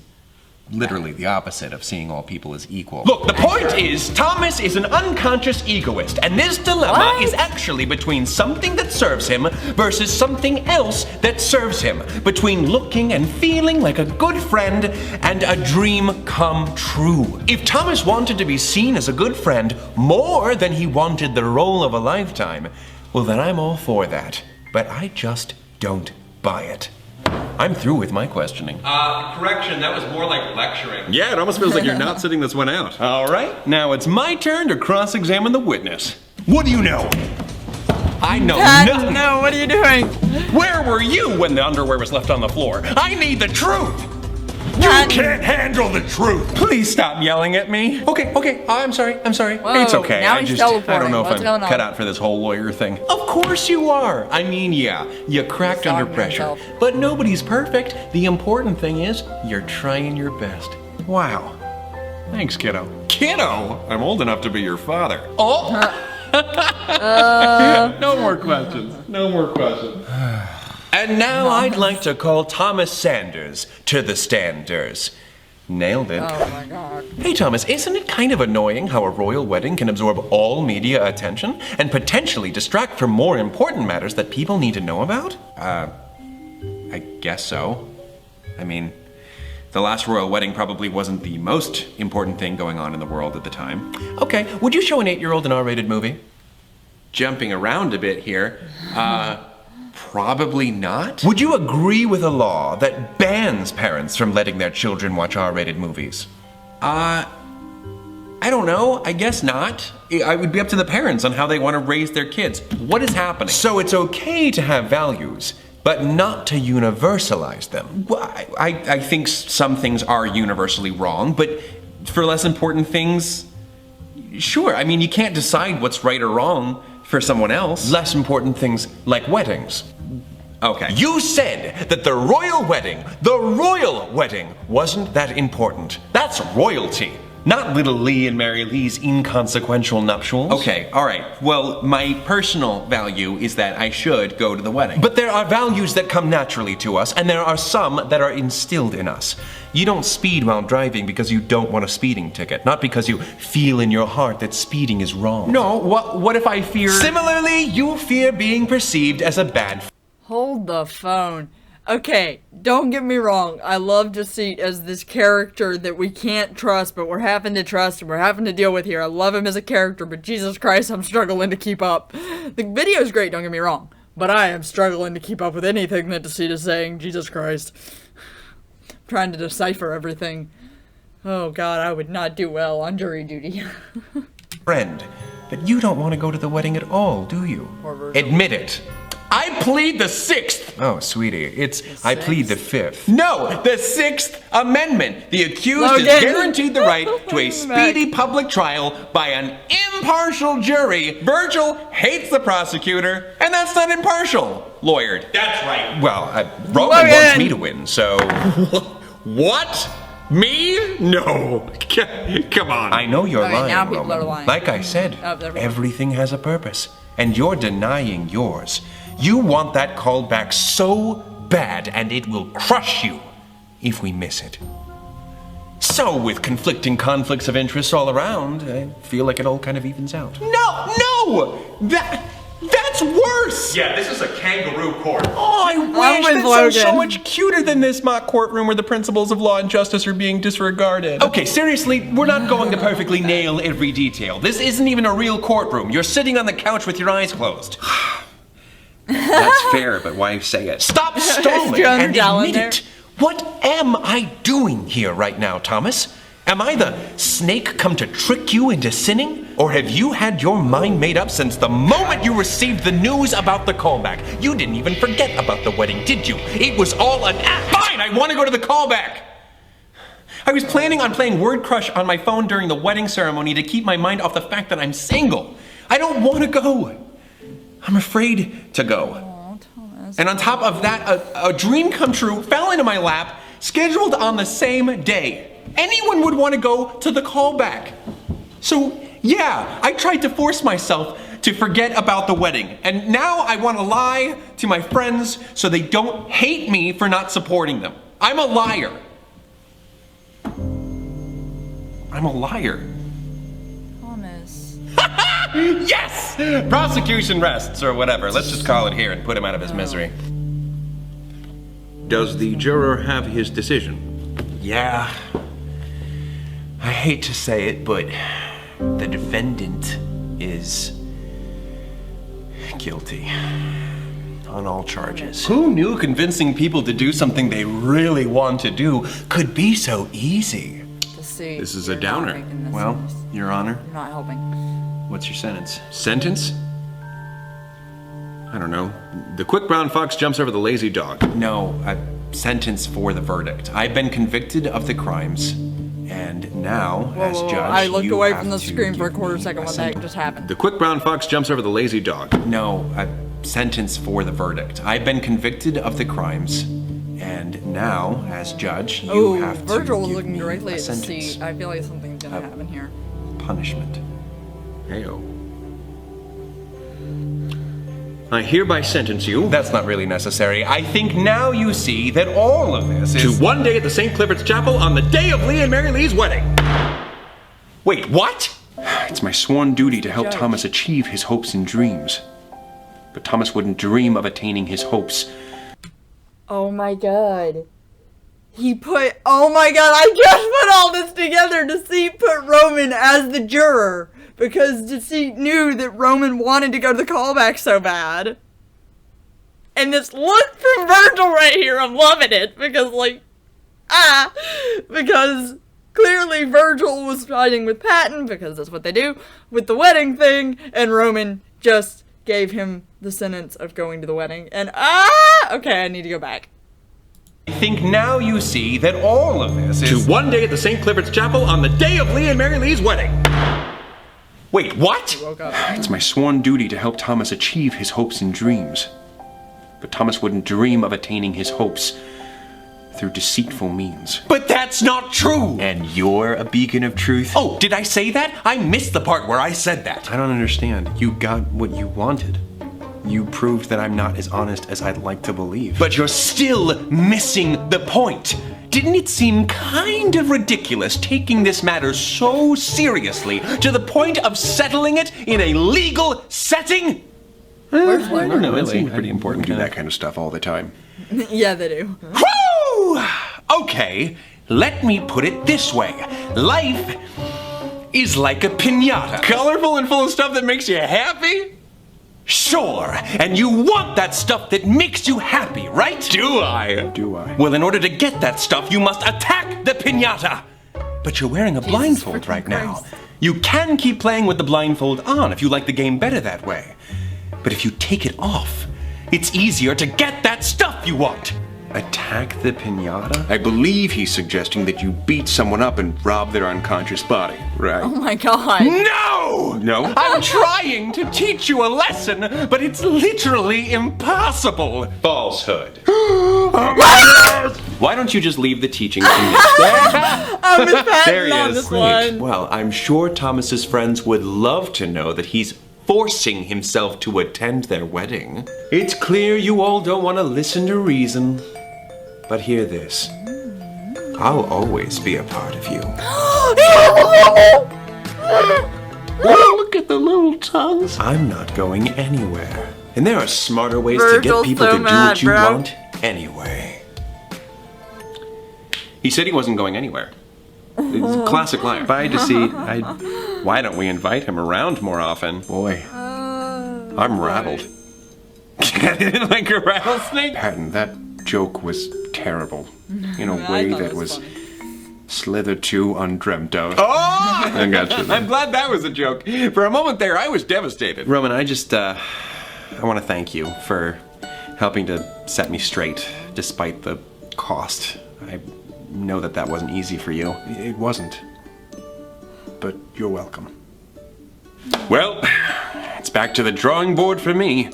literally the opposite of seeing all people as equal. Look, the point is, Thomas is an unconscious egoist, and this dilemma is actually between something that serves him versus something else that serves him. Between looking and feeling like a good friend and a dream come true. If Thomas wanted to be seen as a good friend more than he wanted the role of a lifetime, well then I'm all for that. But I just don't buy it. I'm through with my questioning. Correction, that was more like lecturing. Yeah, it almost feels like you're not sitting this one out. All right, now it's my turn to cross-examine the witness. What do you know? I know nothing. No, what are you doing? Where were you when the underwear was left on the floor? I need the truth. Patton. Can't handle the truth. Please stop yelling at me. Okay, I'm sorry. Whoa, It's okay. Now I he's just, teleporting. I don't know What's if going I'm on? cut out for this whole lawyer thing. Of course you are. I mean, yeah, you cracked under Talking to pressure. himself. But nobody's perfect. The important thing is you're trying your best. Wow. Thanks, kiddo. Kiddo? I'm old enough to be your father. Oh! No more questions. No more questions. And now I'd like to call Thomas Sanders to the standers. Nailed it. Oh my god. Hey Thomas, isn't it kind of annoying how a royal wedding can absorb all media attention and potentially distract from more important matters that people need to know about? I guess so. I mean, the last royal wedding probably wasn't the most important thing going on in the world at the time. Okay, would you show an 8-year-old an R-rated movie? Jumping around a bit here, probably not. Would you agree with a law that bans parents from letting their children watch R-rated movies? I don't know. I guess not. It would be up to the parents on how they want to raise their kids. What is happening? So it's okay to have values, but not to universalize them. Well, I think some things are universally wrong, but for less important things, sure. I mean, you can't decide what's right or wrong for someone else. Less important things like weddings. Okay. You said that the royal wedding wasn't that important. That's royalty, not little Lee and Mary Lee's inconsequential nuptials. Okay, all right. Well, my personal value is that I should go to the wedding. But there are values that come naturally to us, and there are some that are instilled in us. You don't speed while driving because you don't want a speeding ticket, not because you feel in your heart that speeding is wrong. No, what if I fear... Similarly, you fear being perceived as a bad... Hold the phone. Okay, don't get me wrong. I love Deceit as this character that we can't trust, but we're having to trust and we're having to deal with here. I love him as a character, but Jesus Christ, I'm struggling to keep up. The video's great, don't get me wrong, but I am struggling to keep up with anything that Deceit is saying. Jesus Christ. I'm trying to decipher everything. Oh God, I would not do well on jury duty. friend. But you don't want to go to the wedding at all, do you? Admit it. I plead the 6th. Oh, sweetie, I plead the 5th. No, the 6th Amendment. The accused is guaranteed the right to a speedy public trial by an impartial jury. Virgil hates the prosecutor, and that's not impartial. Lawyered. That's right. Well, Roman wants me to win, so... What? Me? No. Come on. I know you're Okay, now lying, people Roman. are lying. Like I said, Oh, there we go. everything has a purpose, and you're denying yours. You want that call back so bad, and it will crush you if we miss it. So, with conflicting conflicts of interest all around, I feel like it all kind of evens out. No! That's worse! Yeah, this is a kangaroo court. Oh, I wish with that sounds so Logan. much cuter than this mock courtroom where the principles of law and justice are being disregarded. Okay, seriously, we're not going to perfectly nail every detail. This isn't even a real courtroom. You're sitting on the couch with your eyes closed. That's fair, but why say it? Stop stalling $200 and in admit there. it. What am I doing here right now, Thomas? Am I the snake come to trick you into sinning? Or have you had your mind made up since the moment you received the news about the callback? You didn't even forget about the wedding, did you? It was all an act. Fine, I want to go to the callback. I was planning on playing Word Crush on my phone during the wedding ceremony to keep my mind off the fact that I'm single. I don't want to go. I'm afraid to go. Oh, Thomas. And on top of that, a dream come true fell into my lap, scheduled on the same day. Anyone would want to go to the callback. So, yeah, I tried to force myself to forget about the wedding. And now I want to lie to my friends so they don't hate me for not supporting them. I'm a liar. I'm a liar. Thomas. Yes! Prosecution rests, or whatever. Let's just call it here and put him out of his misery. Does the juror have his decision? Yeah. I hate to say it, but the defendant is guilty on all charges. Who knew convincing people to do something they really want to do Could be so easy. Deceit. This is a You're downer. not making this Well, nice. Your Honor, You're not helping. what's your sentence? Sentence? I don't know. The quick brown fox jumps over the lazy dog. No, a sentence for the verdict. I've been convicted of the crimes, and now, as Whoa, judge, I looked you away have from the to screen for a give quarter me second. a What the heck sentence. just happened? The quick brown fox jumps over the lazy dog. No, a sentence for the verdict. I've been convicted of the crimes, and now, as judge, you Oh, have to Virgil was give looking me directly a at sentence. Deceit. I feel like something's gonna happen here. Punishment. Heyo. I hereby sentence you That's not really necessary. I think now you see that all of this to is... 1 day at the St. Clifford's Chapel on the day of Lee and Mary Lee's wedding. Wait, what? It's my sworn duty to help Judge. Thomas achieve his hopes and dreams. But Thomas wouldn't dream of attaining his hopes. Oh my god. Oh my god, I just put all this together. Deceit put Roman as the juror because Deceit knew that Roman wanted to go to the callback so bad. And this look from Virgil right here, I'm loving it because because clearly Virgil was fighting with Patton because that's what they do with the wedding thing, and Roman just gave him the sentence of going to the wedding. And okay, I need to go back. I think now you see that all of this To is... 1 day at the St. Clifford's Chapel on the day of Lee and Mary Lee's wedding. Wait, what? Woke up. It's my sworn duty to help Thomas achieve his hopes and dreams. But Thomas wouldn't dream of attaining his hopes through deceitful means. But that's not true! And you're a beacon of truth? Oh, did I say that? I missed the part where I said that. I don't understand. You got what you wanted. You proved that I'm not as honest as I'd like to believe. But you're still missing the point. Didn't it seem kind of ridiculous taking this matter so seriously to the point of settling it in a legal setting? Where's I don't know, it seems pretty I'm important to do that kind of stuff all the time. Yeah, they do. Woo! Okay, let me put it this way. Life is like a piñata. Colorful and full of stuff that makes you happy? Sure, and you want that stuff that makes you happy, right? Do I? Do I? Well, in order to get that stuff, you must attack the piñata. But you're wearing a blindfold freaking right now. Christ. You can keep playing with the blindfold on if you like the game better that way. But if you take it off, it's easier to get that stuff you want. Attack the piñata? I believe he's suggesting that you beat someone up and rob their unconscious body, right? Oh my god. No! No? I'm trying to teach you a lesson, but it's literally impossible. Falsehood. Why don't you just leave the teaching to me? I'm Miss Patton There he on is. this one. Well, I'm sure Thomas's friends would love to know that he's forcing himself to attend their wedding. It's clear you all don't want to listen to reason. But hear this. I'll always be a part of you. Look at the little tongues. I'm not going anywhere. And there are smarter ways to Virgil's get people so to do mad, what you bro. want anyway. He said he wasn't going anywhere. Classic liar. By deceit, why don't we invite him around more often? Boy, I'm rattled. Like a rattlesnake? Patton, that joke was terrible. In a way thought it that was funny. slithered to undreamt of. Oh! I got you. I'm glad that was a joke. For a moment there, I was devastated. Roman, I want to thank you for helping to set me straight despite the cost. I know that wasn't easy for you. It wasn't. But you're welcome. Well, it's back to the drawing board for me.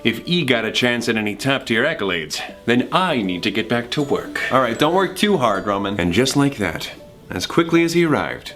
If E got a chance at any top-tier accolades, then I need to get back to work. All right, don't work too hard, Roman. And just like that, as quickly as he arrived,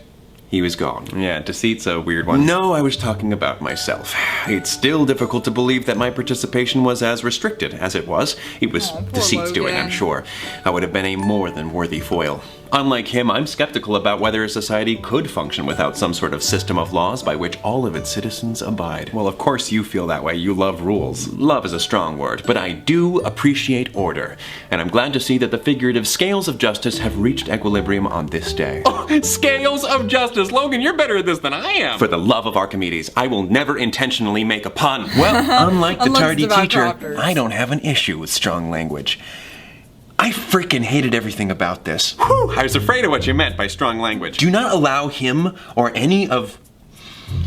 he was gone. Yeah, deceit's a weird one. No, I was talking about myself. It's still difficult to believe that my participation was as restricted as it was. It was Aw, poor Deceit's doing, Logan. I'm sure. I would have been a more than worthy foil. Unlike him, I'm skeptical about whether a society could function without some sort of system of laws by which all of its citizens abide. Well, of course you feel that way. You love rules. Love is a strong word, but I do appreciate order. And I'm glad to see that the figurative scales of justice have reached equilibrium on this day. Scales of justice. Logan, you're better at this than I am. For the love of Archimedes, I will never intentionally make a pun. Well, unlike the Unless tardy it's about teacher, doctors. I don't have an issue with strong language. I freaking hated everything about this. Whew, I was afraid of what you meant by strong language. Do not allow him or any of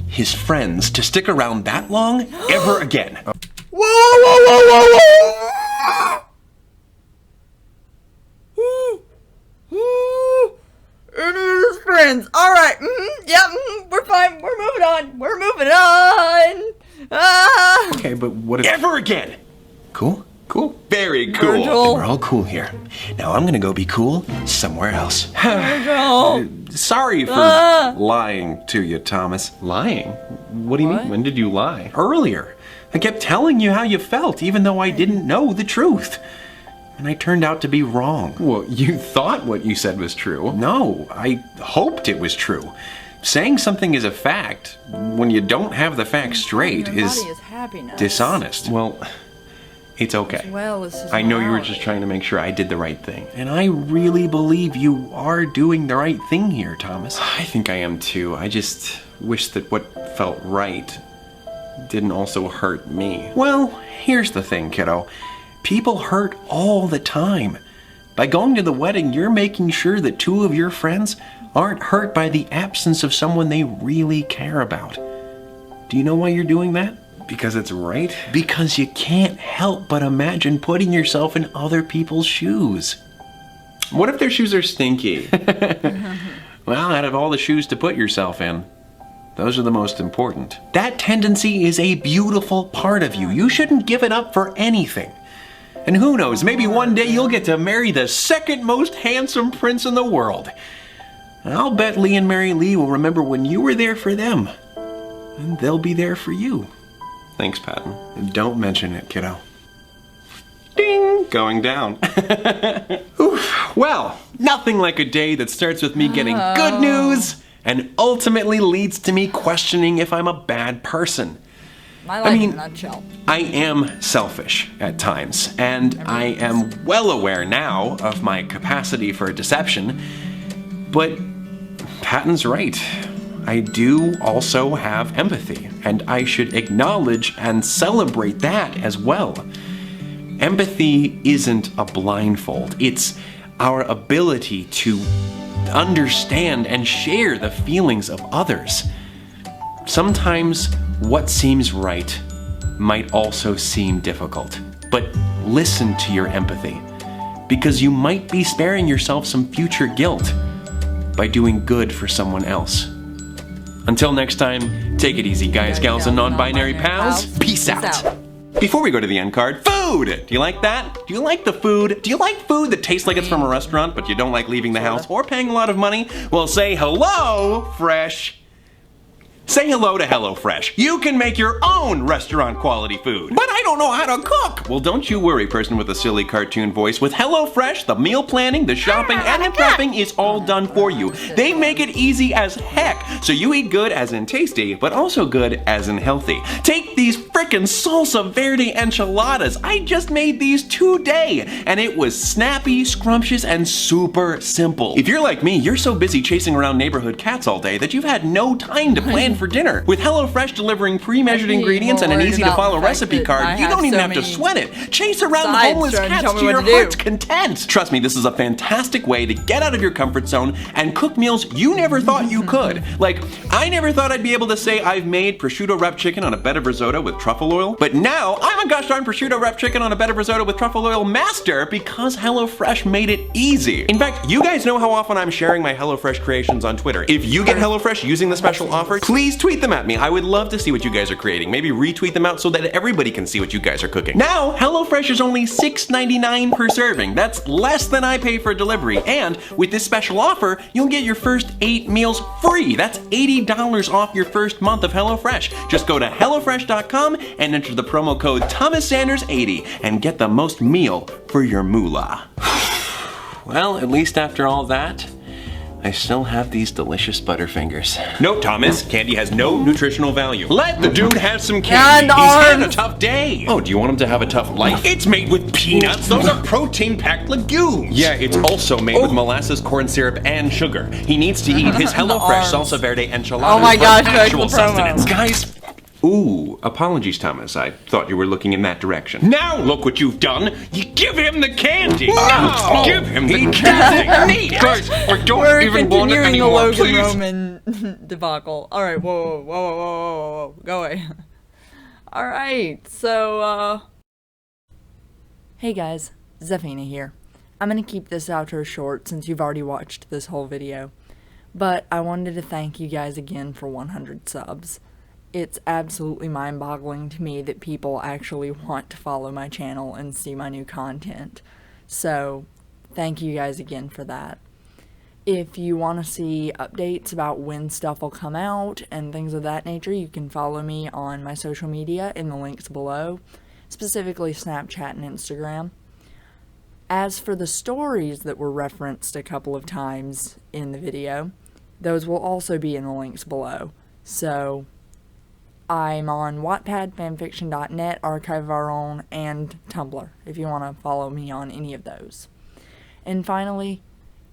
his friends to stick around that long ever again. Whoa, whoa, whoa, whoa, whoa! Any of his friends. Alright, we're fine. We're moving on. We're moving on. Ah! Okay, but what if... Ever again. Cool? Cool. Very cool. Virgil. We're all cool here. Now I'm gonna go be cool somewhere else. Virgil. Sorry for lying to you, Thomas. Lying? What do you What? mean? When did you lie? Earlier. I kept telling you how you felt, even though I didn't know the truth. And I turned out to be wrong. Well, you thought what you said was true. No, I hoped it was true. Saying something is a fact when you don't have the facts straight Your is body is happiness. dishonest. Well, it's okay. Well, it's just I know you were reality. just trying to make sure I did the right thing. And I really believe you are doing the right thing here, Thomas. I think I am too. I just wish that what felt right didn't also hurt me. Well, here's the thing, kiddo. People hurt all the time. By going to the wedding, you're making sure that two of your friends aren't hurt by the absence of someone they really care about. Do you know why you're doing that? Because it's right? Because you can't help but imagine putting yourself in other people's shoes. What if their shoes are stinky? Well, out of all the shoes to put yourself in, those are the most important. That tendency is a beautiful part of you. You shouldn't give it up for anything. And who knows, maybe one day you'll get to marry the second most handsome prince in the world. And I'll bet Lee and Mary Lee will remember when you were there for them. And they'll be there for you. Thanks, Patton. And don't mention it, kiddo. Ding! Going down. Oof. Well, nothing like a day that starts with me getting good news and ultimately leads to me questioning if I'm a bad person. My life in a nutshell. I am selfish at times, and I am well aware now of my capacity for deception, but Patton's right. I do also have empathy, and I should acknowledge and celebrate that as well. Empathy isn't a blindfold. It's our ability to understand and share the feelings of others. Sometimes what seems right might also seem difficult, but listen to your empathy, because you might be sparing yourself some future guilt by doing good for someone else. Until next time, take it easy, guys, gals, and non-binary pals. Peace out. Before we go to the end card, food! Do you like that? Do you like the food? Do you like food that tastes like it's from a restaurant, but you don't like leaving the house or paying a lot of money? Well, say hello, Fresh. Say hello to HelloFresh. You can make your own restaurant quality food. But I don't know how to cook. Well, don't you worry, person with a silly cartoon voice. With HelloFresh, the meal planning, the shopping, and the prepping is all done for you. They make it easy as heck, so you eat good as in tasty, but also good as in healthy. Take these frickin' salsa verde enchiladas. I just made these today, and it was snappy, scrumptious, and super simple. If you're like me, you're so busy chasing around neighborhood cats all day that you've had no time to plan for dinner. With HelloFresh delivering pre-measured ingredients and an easy-to-follow recipe card, you don't even have to sweat it. Chase around the homeless cats to your heart's content. Trust me, this is a fantastic way to get out of your comfort zone and cook meals you never thought you could. Like, I never thought I'd be able to say I've made prosciutto wrapped chicken on a bed of risotto with truffle oil, but now I'm a gosh darn prosciutto wrapped chicken on a bed of risotto with truffle oil master because HelloFresh made it easy. In fact, you guys know how often I'm sharing my HelloFresh creations on Twitter. If you get HelloFresh using the special offer, please tweet them at me. I would love to see what you guys are creating. Maybe retweet them out so that everybody can see what you guys are cooking. Now, HelloFresh is only $6.99 per serving. That's less than I pay for delivery. And with this special offer, you'll get your first 8 meals free. That's $80 off your first month of HelloFresh. Just go to HelloFresh.com and enter the promo code ThomasSanders80 and get the most meal for your moolah. Well, at least after all that, I still have these delicious Butterfingers. No, Thomas, candy has no nutritional value. Let the dude have some candy. And He's having a arms. tough day. Oh, do you want him to have a tough life? It's made with peanuts. Those are protein-packed legumes. Yeah, it's also made with molasses, corn syrup, and sugar. He needs to eat his HelloFresh arms. salsa verde enchiladas Oh my for gosh, actual like the promo. sustenance. Guys, ooh, apologies, Thomas. I thought you were looking in that direction. Now look what you've done. You give him the candy. No. Give him the candy. Guys, I don't We're even want it continuing the anymore, Logan please. Roman debacle. All right, whoa, go away. All right, so hey guys, Xephina here. I'm gonna keep this outro short since you've already watched this whole video, but I wanted to thank you guys again for 100 subs. It's absolutely mind-boggling to me that people actually want to follow my channel and see my new content. So, thank you guys again for that. If you want to see updates about when stuff will come out and things of that nature, you can follow me on my social media in the links below, specifically Snapchat and Instagram. As for the stories that were referenced a couple of times in the video, those will also be in the links below. So, I'm on Wattpad, fanfiction.net, Archive of Our Own, and Tumblr, if you want to follow me on any of those. And finally,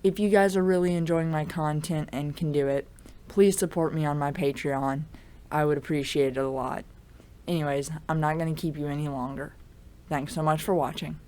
if you guys are really enjoying my content and can do it, please support me on my Patreon. I would appreciate it a lot. Anyways, I'm not going to keep you any longer. Thanks so much for watching.